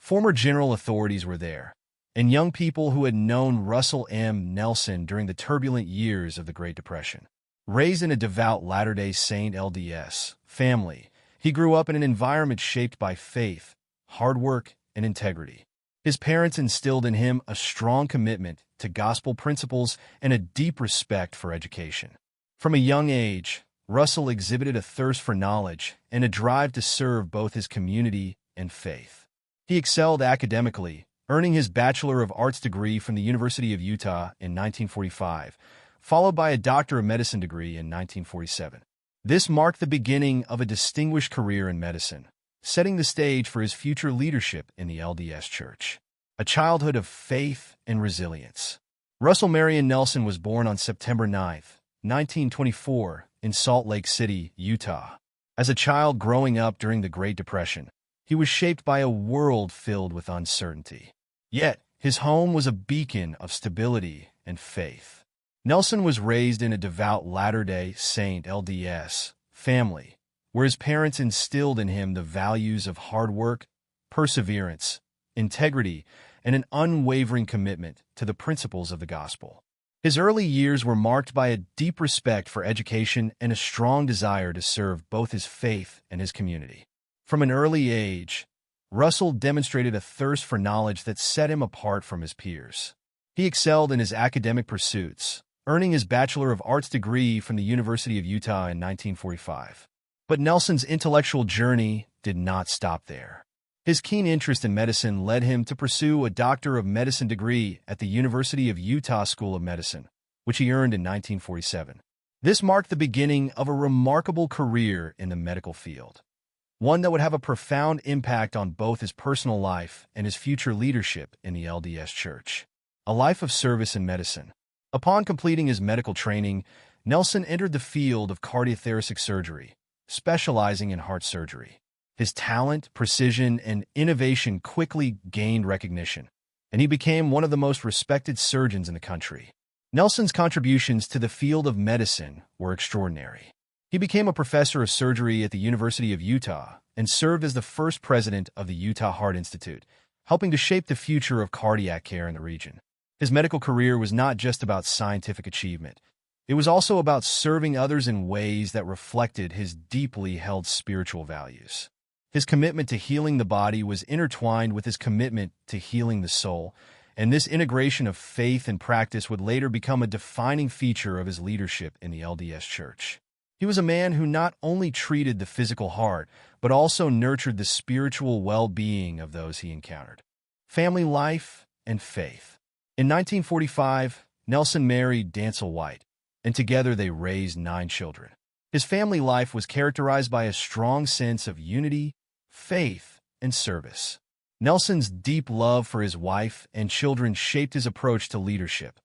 Former general authorities were there, and young people who had known Russell M. Nelson during the turbulent years of the Great Depression. Raised in a devout Latter-day Saint LDS family, he grew up in an environment shaped by faith, hard work, and integrity. His parents instilled in him a strong commitment to gospel principles and a deep respect for education. From a young age, Russell exhibited a thirst for knowledge and a drive to serve both his community and faith. He excelled academically, earning his Bachelor of Arts degree from the University of Utah in 1945, followed by a Doctor of Medicine degree in 1947. This marked the beginning of a distinguished career in medicine, setting the stage for his future leadership in the LDS Church. A childhood of faith and resilience. Russell Marion Nelson was born on September 9, 1924, in Salt Lake City, Utah. As a child growing up during the Great Depression, he was shaped by a world filled with uncertainty. Yet, his home was a beacon of stability and faith. Nelson was raised in a devout Latter-day Saint LDS family, where his parents instilled in him the values of hard work, perseverance, integrity, and an unwavering commitment to the principles of the gospel. His early years were marked by a deep respect for education and a strong desire to serve both his faith and his community. From an early age, Russell demonstrated a thirst for knowledge that set him apart from his peers. He excelled in his academic pursuits, earning his Bachelor of Arts degree from the University of Utah in 1945. But Nelson's intellectual journey did not stop there. His keen interest in medicine led him to pursue a Doctor of Medicine degree at the University of Utah School of Medicine, which he earned in 1947. This marked the beginning of a remarkable career in the medical field, one that would have a profound impact on both his personal life and his future leadership in the LDS Church. A life of service in medicine. Upon completing his medical training, Nelson entered the field of cardiothoracic surgery, specializing in heart surgery. His talent, precision, and innovation quickly gained recognition, and he became one of the most respected surgeons in the country. Nelson's contributions to the field of medicine were extraordinary. He became a professor of surgery at the University of Utah and served as the first president of the Utah Heart Institute, helping to shape the future of cardiac care in the region. His medical career was not just about scientific achievement. It was also about serving others in ways that reflected his deeply held spiritual values. His commitment to healing the body was intertwined with his commitment to healing the soul, and this integration of faith and practice would later become a defining feature of his leadership in the LDS Church. He was a man who not only treated the physical heart, but also nurtured the spiritual well-being of those he encountered. Family life and faith. In 1945, Nelson married Dancel White, and together they raised 9 children. His family life was characterized by a strong sense of unity, faith, and service. Nelson's deep love for his wife and children shaped his approach to leadership,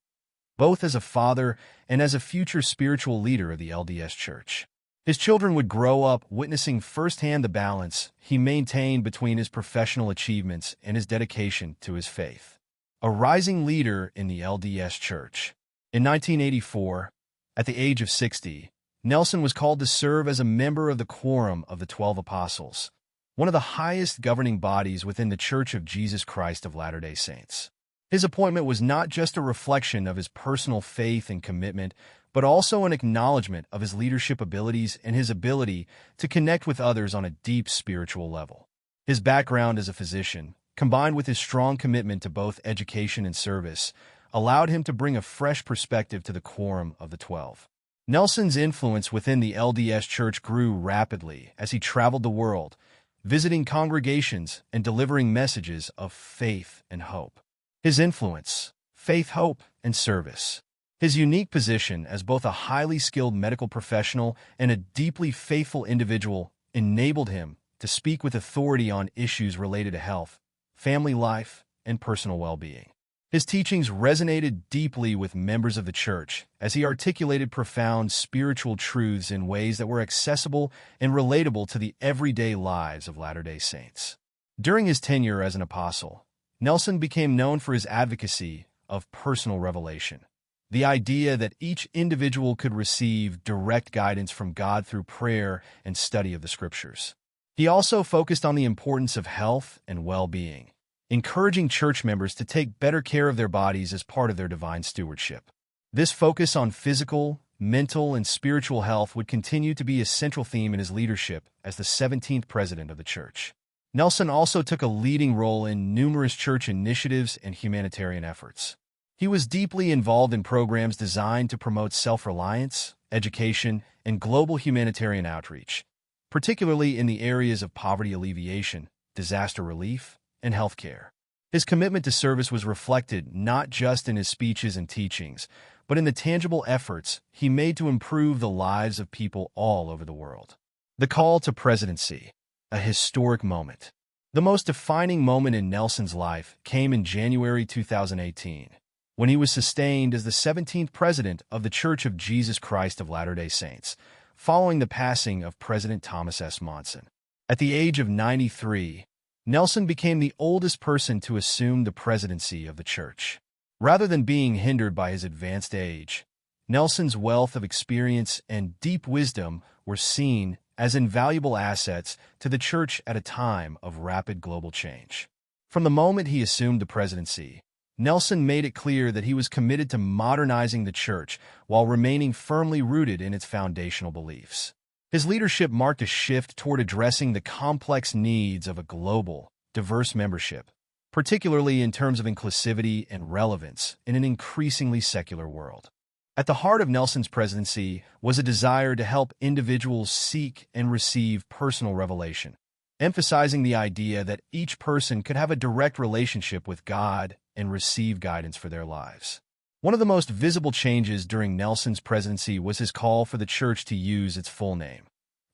both as a father and as a future spiritual leader of the LDS Church. His children would grow up witnessing firsthand the balance he maintained between his professional achievements and his dedication to his faith. A rising leader in the LDS Church. In 1984, at the age of 60, Nelson was called to serve as a member of the Quorum of the 12 Apostles, one of the highest governing bodies within the Church of Jesus Christ of Latter-day Saints. His appointment was not just a reflection of his personal faith and commitment, but also an acknowledgement of his leadership abilities and his ability to connect with others on a deep spiritual level. His background as a physician, combined with his strong commitment to both education and service, allowed him to bring a fresh perspective to the Quorum of the 12. Nelson's influence within the LDS Church grew rapidly as he traveled the world, visiting congregations and delivering messages of faith and hope. His influence, faith, hope, and service. His unique position as both a highly skilled medical professional and a deeply faithful individual enabled him to speak with authority on issues related to health, family life, and personal well-being. His teachings resonated deeply with members of the church as he articulated profound spiritual truths in ways that were accessible and relatable to the everyday lives of Latter-day Saints. During his tenure as an apostle, Nelson became known for his advocacy of personal revelation, the idea that each individual could receive direct guidance from God through prayer and study of the Scriptures. He also focused on the importance of health and well-being, encouraging church members to take better care of their bodies as part of their divine stewardship. This focus on physical, mental, and spiritual health would continue to be a central theme in his leadership as the 17th president of the church. Nelson also took a leading role in numerous church initiatives and humanitarian efforts. He was deeply involved in programs designed to promote self-reliance, education, and global humanitarian outreach, particularly in the areas of poverty alleviation, disaster relief, and healthcare. His commitment to service was reflected not just in his speeches and teachings, but in the tangible efforts he made to improve the lives of people all over the world. The call to presidency, a historic moment. The most defining moment in Nelson's life came in January 2018, when he was sustained as the 17th president of the Church of Jesus Christ of Latter-day Saints, following the passing of President Thomas S. Monson. At the age of 93, Nelson became the oldest person to assume the presidency of the church. Rather than being hindered by his advanced age, Nelson's wealth of experience and deep wisdom were seen as invaluable assets to the church at a time of rapid global change. From the moment he assumed the presidency, Nelson made it clear that he was committed to modernizing the church while remaining firmly rooted in its foundational beliefs. His leadership marked a shift toward addressing the complex needs of a global, diverse membership, particularly in terms of inclusivity and relevance in an increasingly secular world. At the heart of Nelson's presidency was a desire to help individuals seek and receive personal revelation, emphasizing the idea that each person could have a direct relationship with God and receive guidance for their lives. One of the most visible changes during Nelson's presidency was his call for the church to use its full name,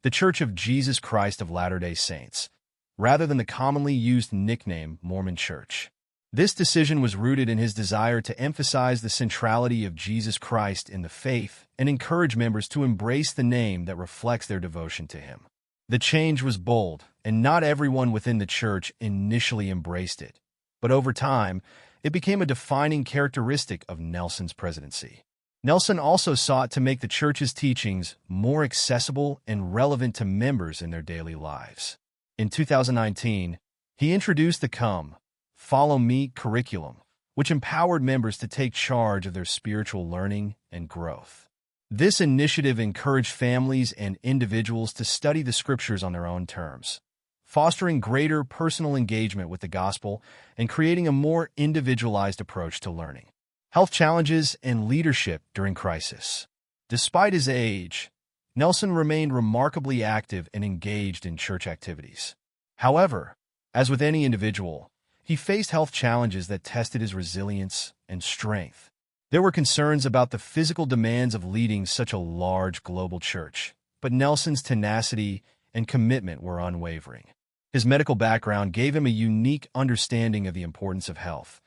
the Church of Jesus Christ of Latter-day Saints, rather than the commonly used nickname Mormon Church. This decision was rooted in his desire to emphasize the centrality of Jesus Christ in the faith and encourage members to embrace the name that reflects their devotion to him. The change was bold, and not everyone within the church initially embraced it, but over time, it became a defining characteristic of Nelson's presidency. Nelson also sought to make the church's teachings more accessible and relevant to members in their daily lives. In 2019, he introduced the Come, Follow Me curriculum, which empowered members to take charge of their spiritual learning and growth. This initiative encouraged families and individuals to study the scriptures on their own terms, fostering greater personal engagement with the gospel and creating a more individualized approach to learning. Health challenges and leadership during crisis. Despite his age, Nelson remained remarkably active and engaged in church activities. However, as with any individual, he faced health challenges that tested his resilience and strength. There were concerns about the physical demands of leading such a large global church, but Nelson's tenacity and commitment were unwavering. His medical background gave him a unique understanding of the importance of health,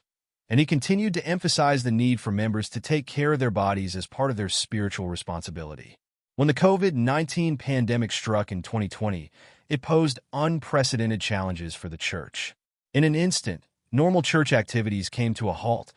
and he continued to emphasize the need for members to take care of their bodies as part of their spiritual responsibility. When the COVID-19 pandemic struck in 2020, it posed unprecedented challenges for the church. In an instant, normal church activities came to a halt,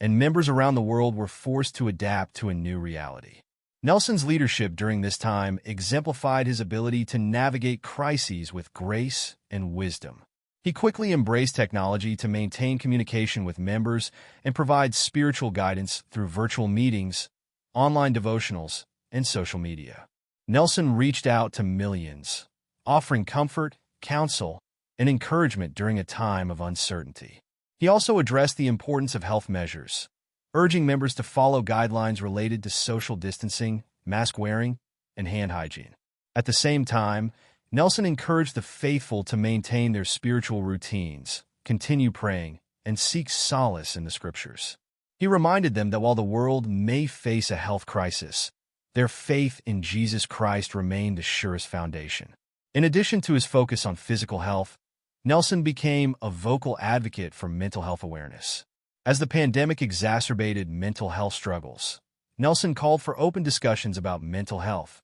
and members around the world were forced to adapt to a new reality. Nelson's leadership during this time exemplified his ability to navigate crises with grace and wisdom. He quickly embraced technology to maintain communication with members and provide spiritual guidance through virtual meetings, online devotionals, and social media. Nelson reached out to millions, offering comfort, counsel, and encouragement during a time of uncertainty. He also addressed the importance of health measures, urging members to follow guidelines related to social distancing, mask wearing, and hand hygiene. At the same time, Nelson encouraged the faithful to maintain their spiritual routines, continue praying, and seek solace in the scriptures. He reminded them that while the world may face a health crisis, their faith in Jesus Christ remained the surest foundation. In addition to his focus on physical health, Nelson became a vocal advocate for mental health awareness. As the pandemic exacerbated mental health struggles, Nelson called for open discussions about mental health,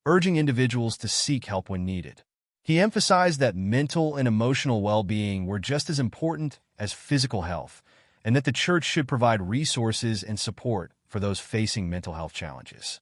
urging individuals to seek help when needed. He emphasized that mental and emotional well-being were just as important as physical health, and that the church should provide resources and support for those facing mental health challenges.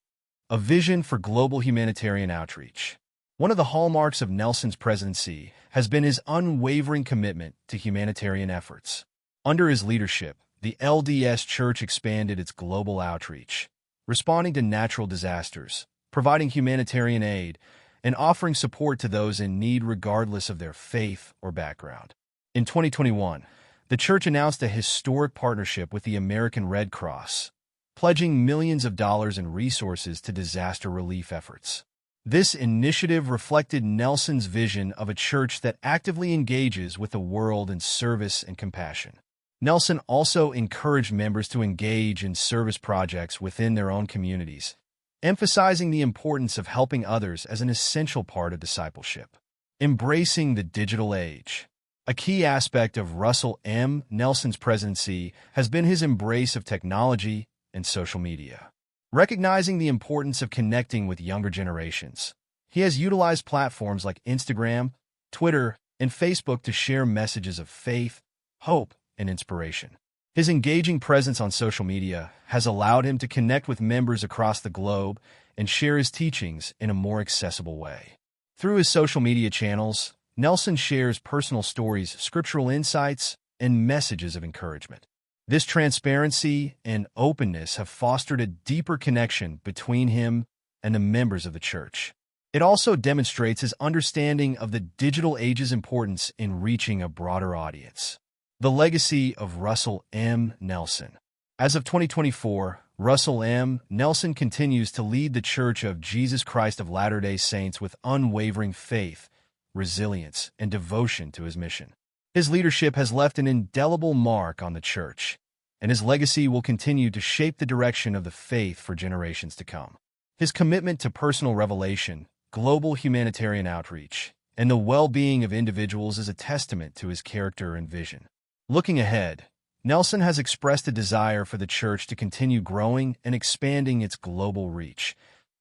A vision for global humanitarian outreach. One of the hallmarks of Nelson's presidency has been his unwavering commitment to humanitarian efforts. Under his leadership, the LDS Church expanded its global outreach, responding to natural disasters, providing humanitarian aid, and offering support to those in need regardless of their faith or background. In 2021, the church announced a historic partnership with the American Red Cross, pledging millions of dollars in resources to disaster relief efforts. This initiative reflected Nelson's vision of a church that actively engages with the world in service and compassion. Nelson also encouraged members to engage in service projects within their own communities, emphasizing the importance of helping others as an essential part of discipleship. Embracing the digital age. A key aspect of Russell M. Nelson's presidency has been his embrace of technology and social media. Recognizing the importance of connecting with younger generations, he has utilized platforms like Instagram, Twitter, and Facebook to share messages of faith, hope, and inspiration. His engaging presence on social media has allowed him to connect with members across the globe and share his teachings in a more accessible way. Through his social media channels, Nelson shares personal stories, scriptural insights, and messages of encouragement. This transparency and openness have fostered a deeper connection between him and the members of the church. It also demonstrates his understanding of the digital age's importance in reaching a broader audience. The legacy of Russell M. Nelson. As of 2024, Russell M. Nelson continues to lead the Church of Jesus Christ of Latter-day Saints with unwavering faith, resilience, and devotion to his mission. His leadership has left an indelible mark on the church, and his legacy will continue to shape the direction of the faith for generations to come. His commitment to personal revelation, global humanitarian outreach, and the well-being of individuals is a testament to his character and vision. Looking ahead, Nelson has expressed a desire for the church to continue growing and expanding its global reach,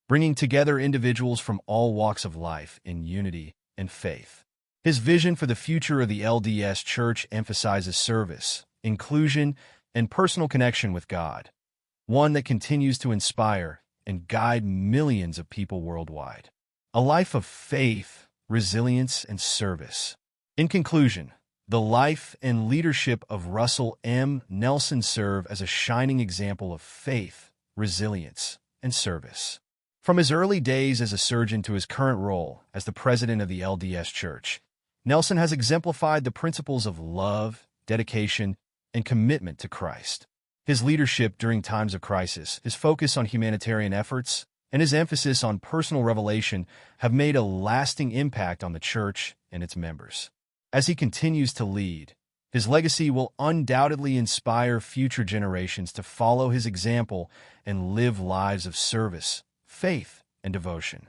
bringing together individuals from all walks of life in unity and faith. His vision for the future of the LDS Church emphasizes service, inclusion, and personal connection with God, one that continues to inspire and guide millions of people worldwide. A life of faith, resilience, and service. In conclusion, the life and leadership of Russell M. Nelson serve as a shining example of faith, resilience, and service. From his early days as a surgeon to his current role as the president of the LDS Church, Nelson has exemplified the principles of love, dedication, and commitment to Christ. His leadership during times of crisis, his focus on humanitarian efforts, and his emphasis on personal revelation have made a lasting impact on the church and its members. As he continues to lead, his legacy will undoubtedly inspire future generations to follow his example and live lives of service, faith, and devotion.